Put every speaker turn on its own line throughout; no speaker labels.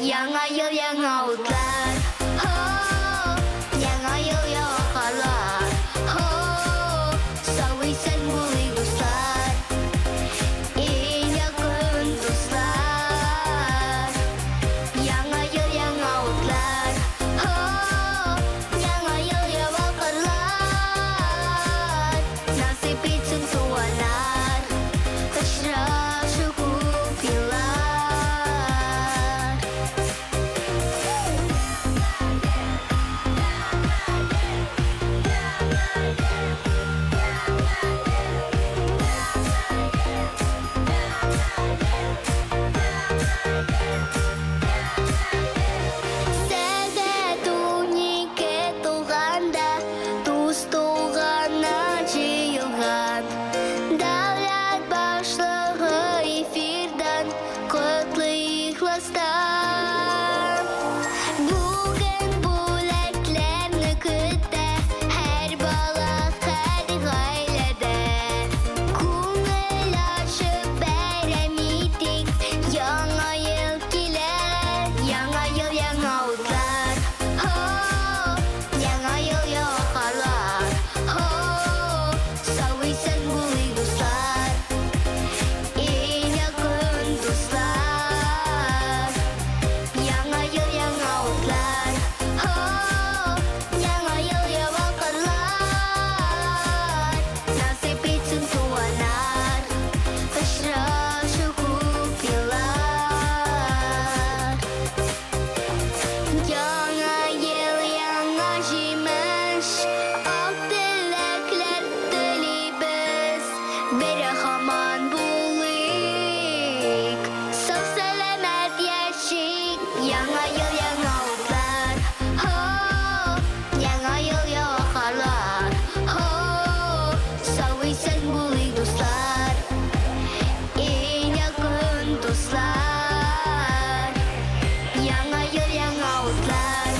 Яңа ел, яңа утлар, яңа ел, яңа карлар, сау исән булыйк дуслар, иң якын дуслар. Яңа ел, яңа утлар, яңа ел, яңа карлар, насип итсен туганнар, очрашу күп еллар. Сәгәт 12 тулганда, дус туганнар җыелган. Дәүләт башлыгы эфирдан котлы ихластан. Бүген бүләкләрне көтә һәр бала, һәр гаиләдә. Күңел ачып бәйрәм итик, яңа ел килә. Яңа ел, яңа утлар, яңа ел, яңа карлар, сау исән булыйк дуслар, иң якын дуслар. Яңа ел, яңа утлар, яңа ел, яңа карлар, насип итсен туганнар, очрашу күп еллар. Яңа ел, яңа җимеш, ак теләкләр телибез, бәрә һаман булыйк, сау сәламәт яшик. Яңа ел, яңа утлар, яңа ел, яңа карлар, сау исән булыйк дуслар, иң якын дуслар. Яңа ел, яңа утлар,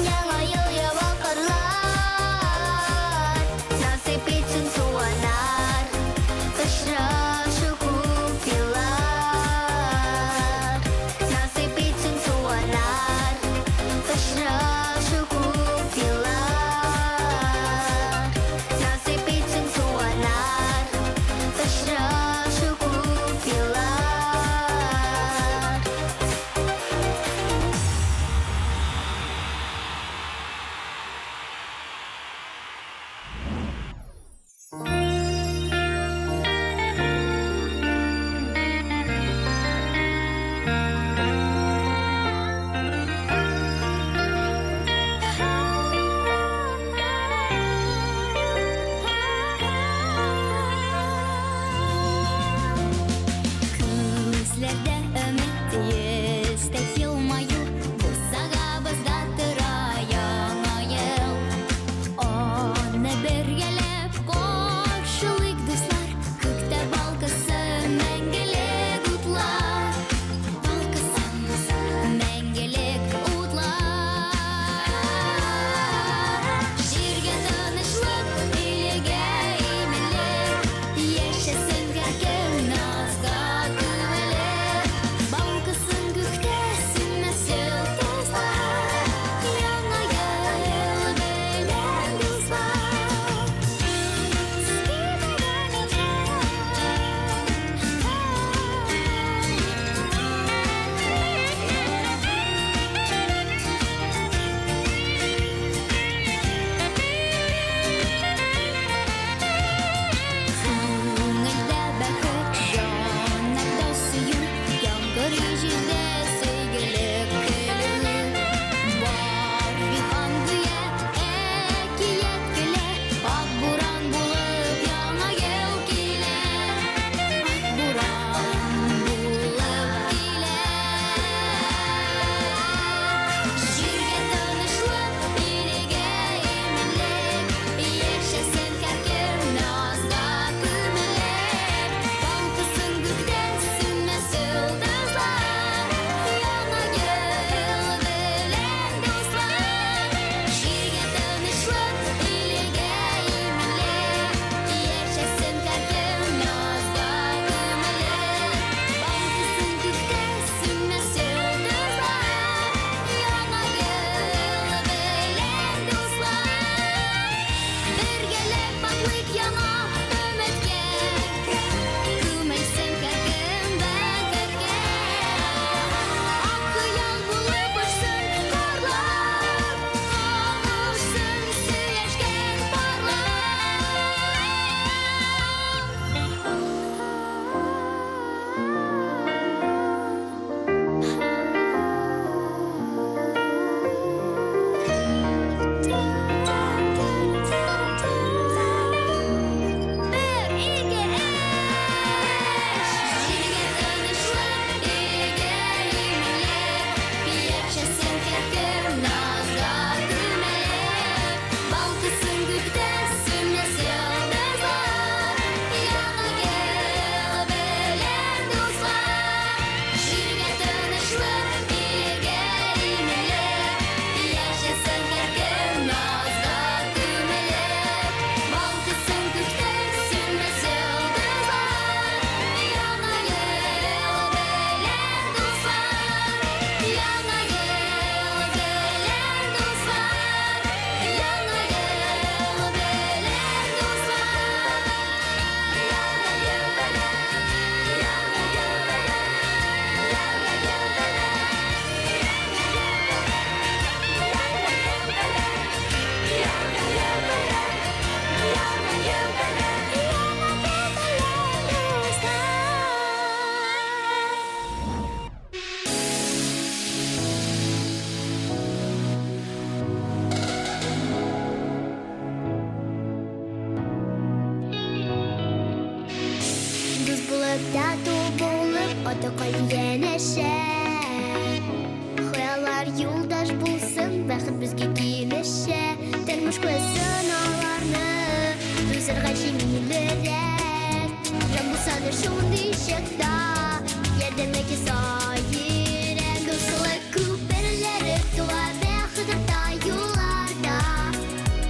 яңа ел, яңа карлар, насип итсен туганнар, очрашу күп еллар. Насип итсен туганнар, очрашу күп еллар. Насип итсен туганнар, очрашу күп еллар. Күзләрдә өмет естәк елмаю, бусагабызда тора яңа ел. Аны бергәләп каршылыйк дуслар, күктә балкысын мәңгелек утлар. Балкысын мәңгелек утлар. Җиргә тынычлык, илегә иминлек, яшәсен һәркем назга күмелеп. Балкысын күктә сүнмәс йолдызлар, яңа ел белән дуслар. Күңелдә бәхет, җаннарда сөю, яңгыр җилдә сөйгелек көлү. Барбихан гүя әкият көлә, ак буран булып яңа ел килә. Ак буран булып килә. Җиргә тынычлык, илегә иминлек, яшәсен һәркем назга күмелеп. Балкысын күктә сүнмәс йолдызлар, Тату болып, отықай енеше Хыялар юлдаш болсын, бақыт бізге келеше Тәрміш көзін аларны, өзірға жеңілірек Жан бұсаны шуынды шықта, ердемеке сайырек Досылы көперлері туа бәқыдырта юларда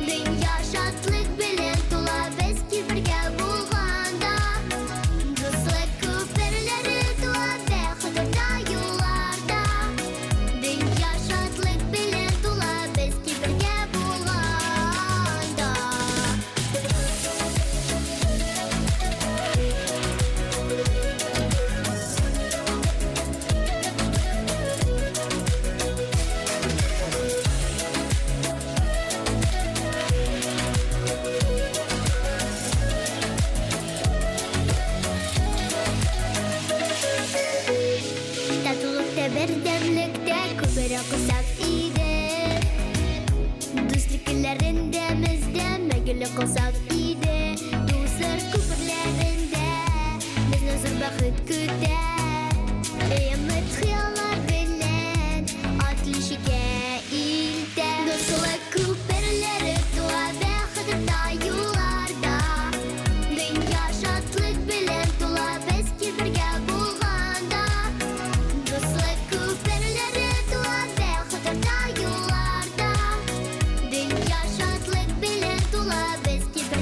Dünya şatlık bilen tula beski birge bulganda Dostluk köprüleri tula bexıdırda yollarda Dünya şatlık bilen tula beski birge bulganda Татулыкта бердемликте көбірек ұсақ иде Дүслікілерінде мізде мәгілі қылсақ иде Дұсыр көпірлерінде Бізні зұр бақыт күте Үміт қиялар білен Атлышыке илте Дұсылы көпірлері туа бәқыдырда юларда Dünya şatlık bilen tula beski birge bulganda Dostluk köprüleri tula bexıdırda yollarda Dünya şatlık bilen tula beski birge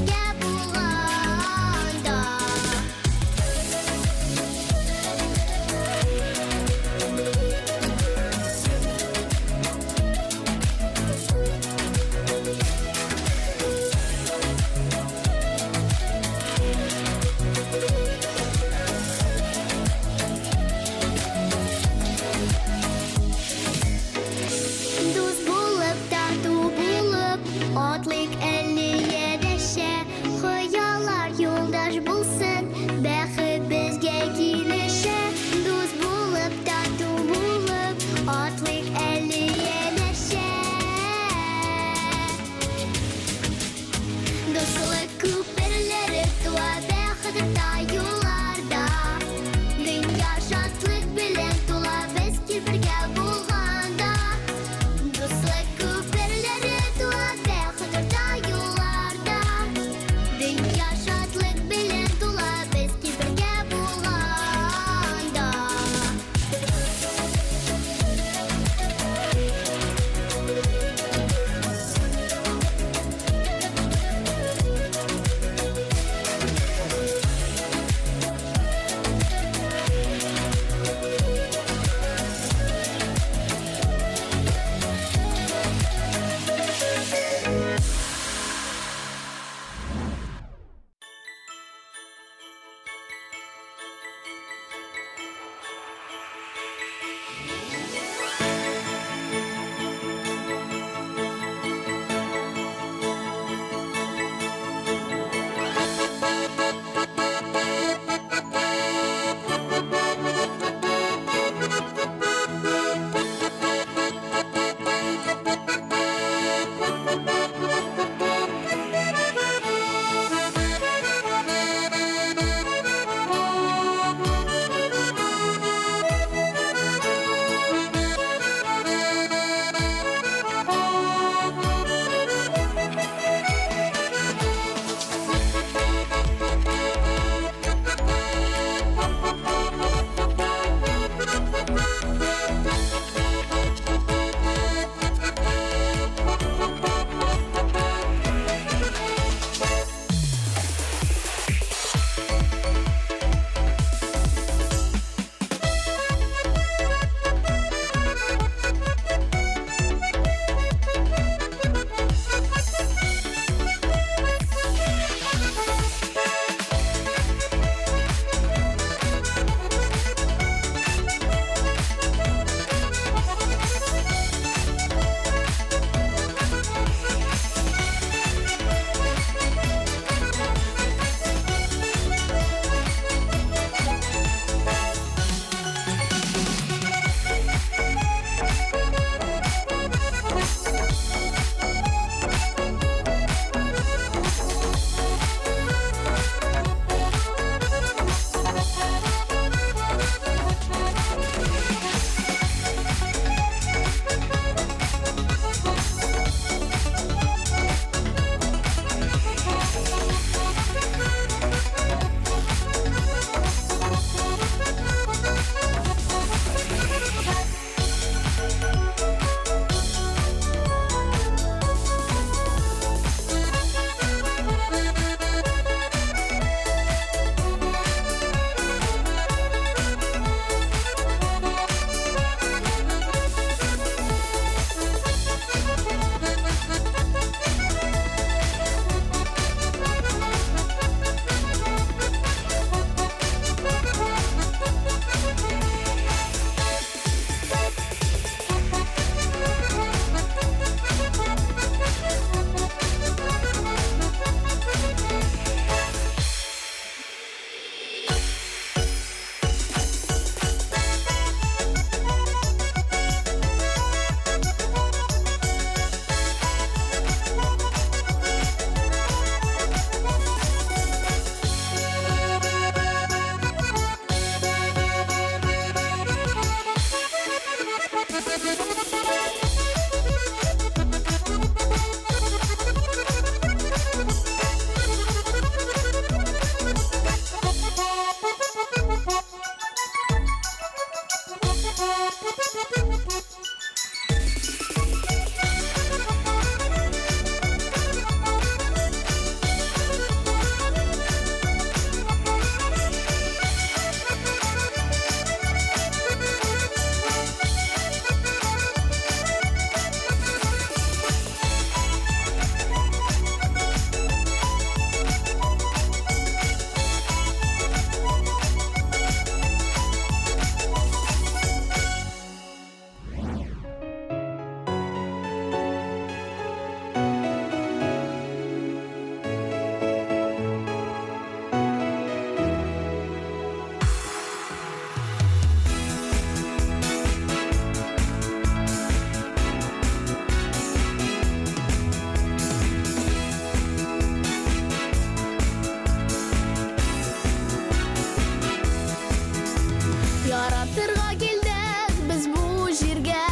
Яратырга килдек без бу җиргә,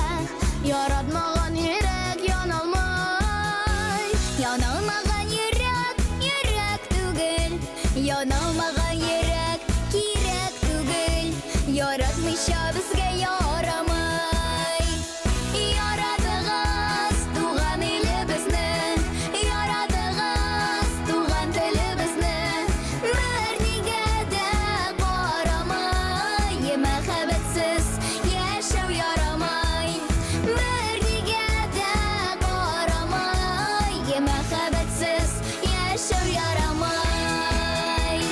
яратмаган йөрәк яналмай. Янылмаган йөрәк йөрәк түгел, янылмаган йөрәк кирәк түгел. Яратмыйча безгә ярамай. Яратыгыз туган илебезне, яратыгыз туган телебезне. Бер нигә дә карамай, мәхәббәтсез яшәү ярамай. Бер нигә дә карамай, мәхәббәтсез яшәү ярамай.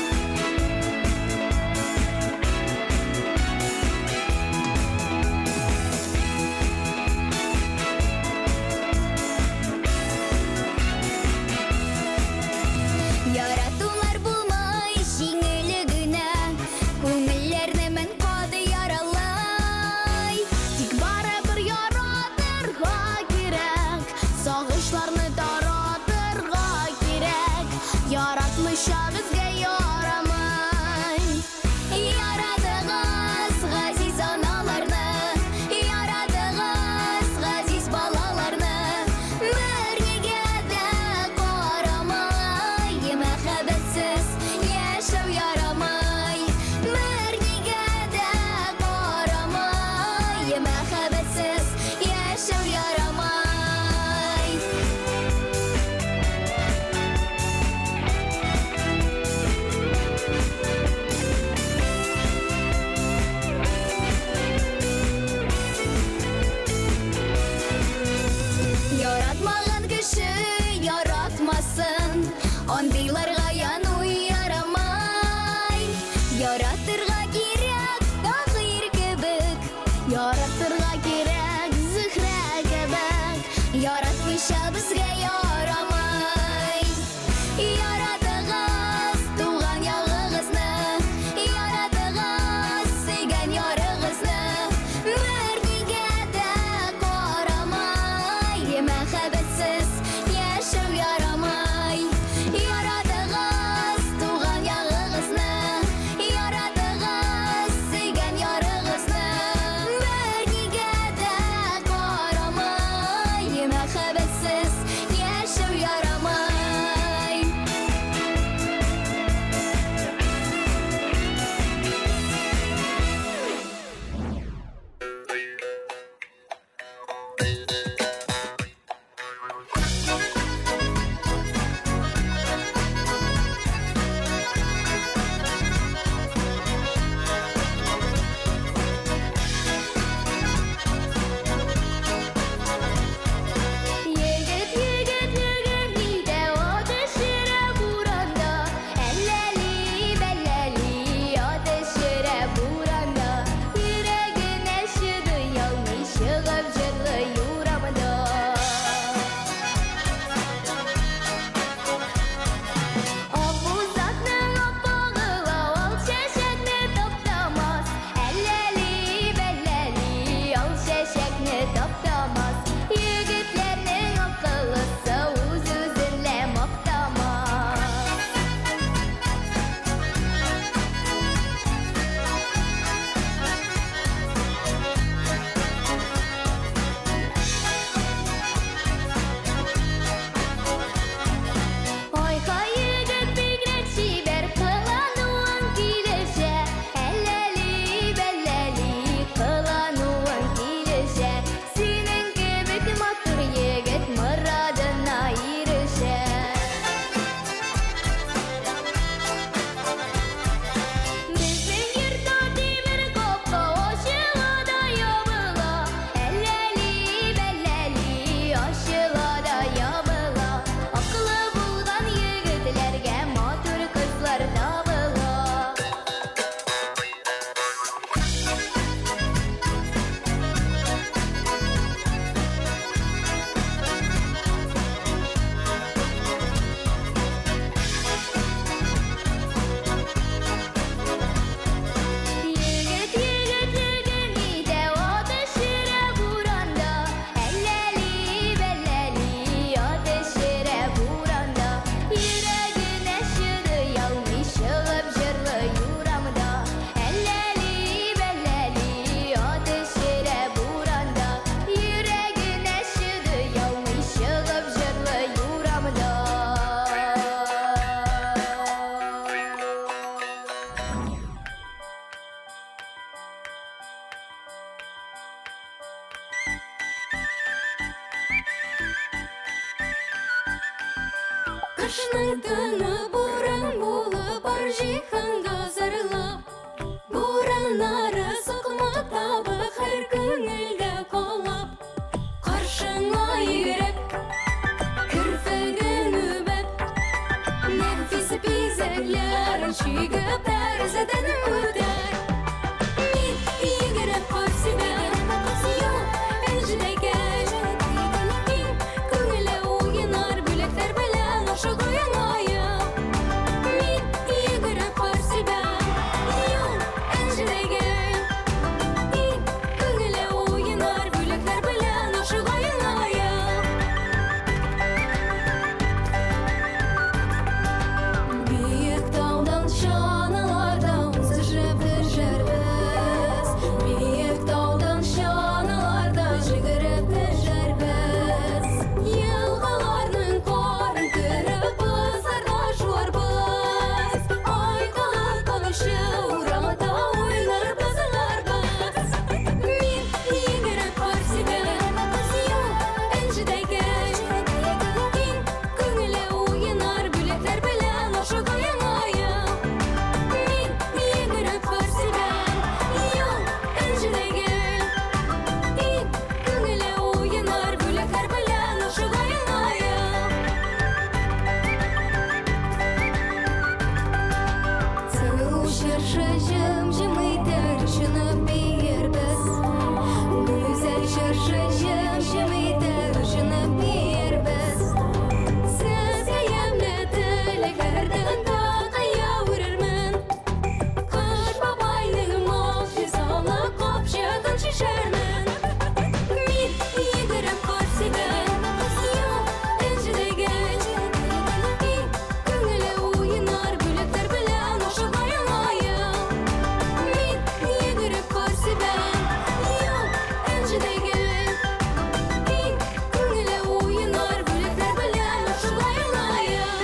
Яратулар булмай җиңеле генә, күңелләрне мен кады яралай. Тик барыбер яратырга кирәк, сагышларны таратырга кирәк. Яратмыйча безгә ярамай. Яратыгыз газиз аналарны, яратыгыз газиз балаларны. Бер нигә дә карамай, мәхәббәтсез яшәү ярамай. Бер нигә дә карамай, мәхәббәтсез яшәү ярамай. Яратмаган кеше яратмасын, андыйларга яну ярамай. Яратырга кирәк тагыйр кебек, яратырга кирәк зөһрә кебек. Яратмыйча безгә ярамай. Яратыгыз туган ягыгызны, яратыгыз сөйгән ярыгызны. Бер нигә дә карамай, мәхәббәтсез яшәү ярамай. Яратыгыз туган ягыгызны, яратыгыз сөйгән ярыгызны. Бер нигә дә карамай, мәхәббәтсез Кышның түні буран болып, бар жиһанға зарылып. Бураннары соқма табы, һәр көңілді қолап. Қаршыңа үйреп, кірпігін үбіп, нәфис безәкләрін шүйгіп, тәрізден өтер. Мен егеріп көрсебен, сүйеу әнжідеген. Көңілі ойынар бөлектер білән, ашығайын айым. Мен егеріп көрсебен, сүйеу әнжідеген. Көңілі ойынар бөлектер білән, ашығайын айым. Биік таудан шаналардан зыжып жүрбіз. Биік таудан шаналарда жүгіріп жүрбіз. Елғаларның қорын кіріп базарда жуарбыз. Айқалар қонушы ұрамада ойнар базарларбыз. Мен егеріп көрсебен, сүйеу әнжідеген. Көңілі ойынар бөлектер білән, ашығайын айым. Мен егеріп көрсебен, сүйеу әнжідеген. Көңілі ойынар бөлектер білән, ашығайын айым. Сыну шыршы жым-жымыйтыр, жынып бербіз. Güzel şırşı jım-jımıйтыр, жынып бербіз. Сізге емлетілікерден тақия өрірмін. Қыш бабайның мол жезалы қопшығын шешермін. Мен егеріп көрсебен, сүйеу әнжідеген. Көңілі ойынар бөлектер білән, ашығайын айым. Мен егеріп көрсебен, сүйеу әнжідеген. Көңілі ойынар бөлектер білән, ашығайын айым.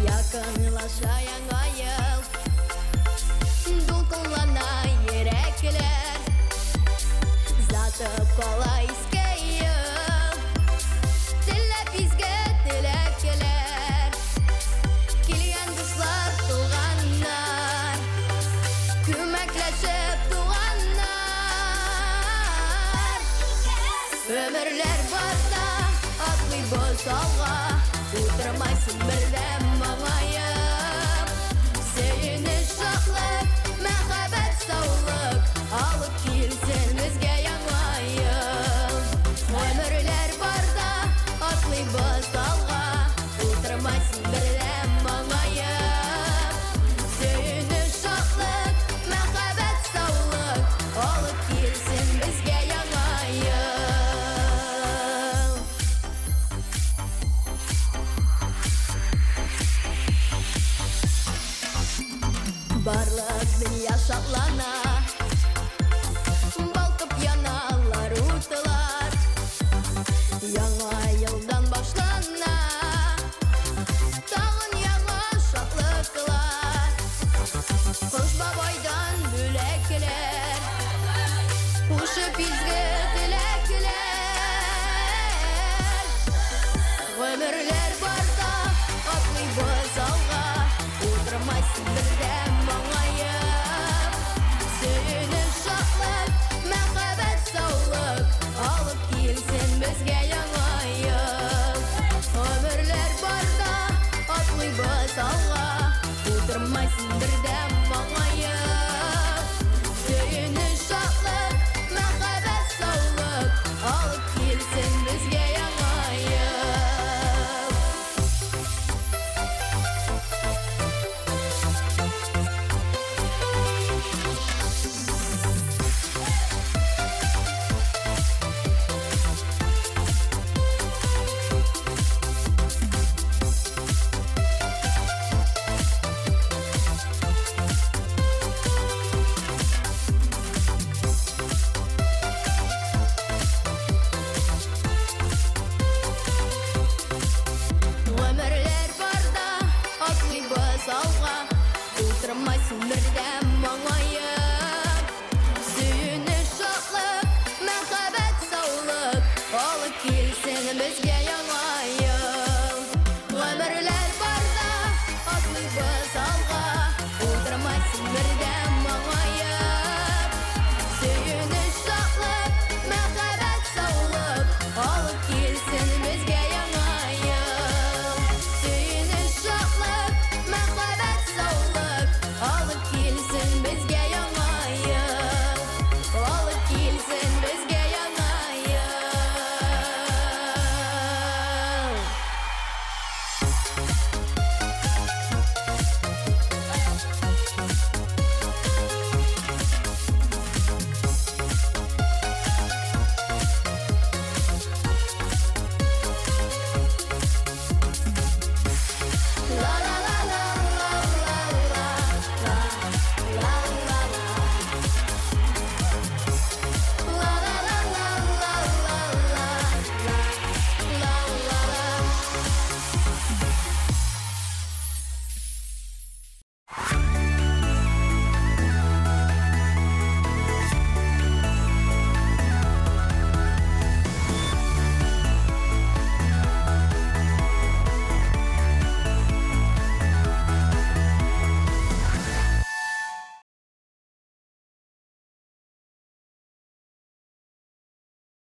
Yakınlaşayan ayıl, dulkunlana yürekler. Zatıp kolay iskeyim, dilep bizge dilekler. Kilgen kızlar tuğanlar, kömekleşip tuğanlar. Ömürler barda, atlay boz alğa, Uturmaysın birden mağayım. Söyünüş şaklık, məxəbət sağlık, alıp kilsin bizge yanayım. Ömürler barda, atlaybız dalğa, Uturmaysın birden mağayım. Söyünüş şaklık, məxəbət sağlık, alıp kilsin bizge yanayım. Барлық дүния шатлана,